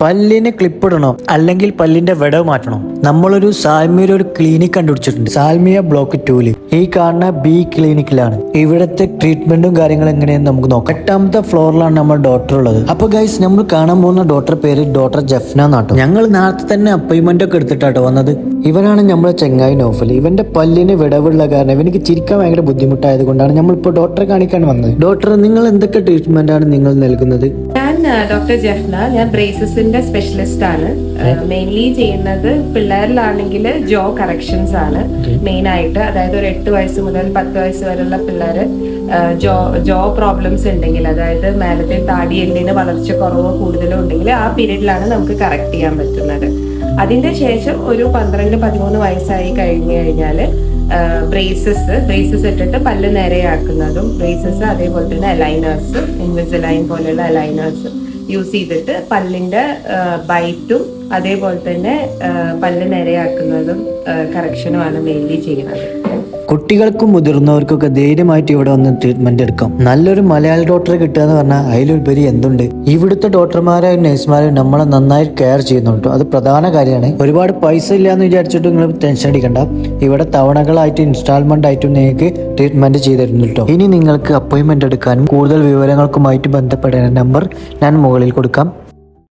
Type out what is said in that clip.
പല്ലിന് ക്ലിപ്പ് ഇടണോ അല്ലെങ്കിൽ പല്ലിന്റെ വിടവ് മാറ്റണോ? നമ്മളൊരു സാൽമിയയിൽ ഒരു ക്ലിനിക് കണ്ടുപിടിച്ചിട്ടുണ്ട്. സാൽമിയ ബ്ലോക്ക് 2 ഈ കാണുന്ന ബി ക്ലിനിക്കിലാണ്. ഇവിടുത്തെ ട്രീറ്റ്മെന്റും കാര്യങ്ങളും എങ്ങനെയെന്ന് നമുക്ക് നോക്കാം. 8ാമത്തെ ഫ്ലോറിലാണ് നമ്മുടെ ഡോക്ടർ ഉള്ളത്. അപ്പൊ ഗൈസ്, നമ്മൾ കാണാൻ പോകുന്ന ഡോക്ടർ പേര് ഡോക്ടർ ജഫ്ന എന്നാട്ടോ. ഞങ്ങൾ നേരത്തെ തന്നെ അപ്പോയിന്റ്മെന്റ് ഒക്കെ എടുത്തിട്ടാട്ടോ വന്നത്. ഇവനാണ് നമ്മുടെ ചെങ്ങായി നോഫൽ. ഇവന്റെ പല്ലിന് വിടവുള്ള കാരണം ഇവനിക്ക് ചിരിക്കാൻ ഭയങ്കര ബുദ്ധിമുട്ടായത് കൊണ്ടാണ് നമ്മളിപ്പോൾ ഡോക്ടറെ കാണിക്കാൻ വന്നത്. ഡോക്ടർ, നിങ്ങൾ എന്തൊക്കെ ട്രീറ്റ്മെന്റ് ആണ് നിങ്ങൾ നൽകുന്നത്? ഞാൻ ഡോക്ടർ ജഫ്ന. ഞാൻ ബ്രേസസിന്റെ സ്പെഷ്യലിസ്റ്റ് ആണ്. മെയിൻലി ചെയ്യുന്നത് പിള്ളേരിലാണെങ്കിൽ ജോ കറക്ഷൻസ് ആണ് മെയിൻ ആയിട്ട്. അതായത് ഒരു 8 വയസ്സ് മുതൽ 10 വയസ്സ് വരെയുള്ള പിള്ളേര് ജോ പ്രോബ്ലംസ് ഉണ്ടെങ്കിൽ, അതായത് മേലത്തെ താടി എല്ലിന് വളർച്ച കുറവോ കൂടുതലോ ഉണ്ടെങ്കിൽ ആ പീരീഡിലാണ് നമുക്ക് കറക്റ്റ് ചെയ്യാൻ പറ്റുന്നത്. അതിന്റെ ശേഷം ഒരു 12-13 വയസ്സായി കഴിഞ്ഞു കഴിഞ്ഞാൽ ബ്രേസസ് ഇട്ടിട്ട് പല്ല് നേരെയാക്കുന്നതും, ബ്രേസസ് അതേപോലെ തന്നെ അലൈനേഴ്സ്, ഇൻവിസലൈൻ പോലെയുള്ള അലൈനേഴ്സ് യൂസ് ചെയ്തിട്ട് പല്ലിന്റെ ബൈറ്റും അതേപോലെ തന്നെ പല്ല് നേരെയാക്കുന്നതും കറക്ഷനുമാണ് മെയിൻലി ചെയ്യുന്നത്. കുട്ടികൾക്കും മുതിർന്നവർക്കൊക്കെ ധൈര്യമായിട്ട് ഇവിടെ വന്ന് ട്രീറ്റ്മെന്റ് എടുക്കാം. നല്ലൊരു മലയാള ഡോക്ടറെ കിട്ടുക എന്ന് പറഞ്ഞാൽ അതിലുപരി എന്തുണ്ട്. ഇവിടുത്തെ ഡോക്ടർമാരും നഴ്സുമാരും നമ്മളെ നന്നായി കെയർ ചെയ്യുന്നുണ്ട്. അത് പ്രധാന കാര്യമാണ്. ഒരുപാട് പൈസ ഇല്ലാന്ന് വിചാരിച്ചിട്ട് നിങ്ങൾ ടെൻഷൻ അടിക്കണ്ട. ഇവിടെ തവണകളായിട്ട് ഇൻസ്റ്റാൾമെന്റ് ആയിട്ടും നിങ്ങൾക്ക് ട്രീറ്റ്മെന്റ് ചെയ്തിരുന്നു കേട്ടോ. ഇനി നിങ്ങൾക്ക് അപ്പോയിന്റ്മെന്റ് എടുക്കാനും കൂടുതൽ വിവരങ്ങൾക്കുമായിട്ട് ബന്ധപ്പെടേണ്ട നമ്പർ ഞാൻ മുകളിൽ കൊടുക്കാം.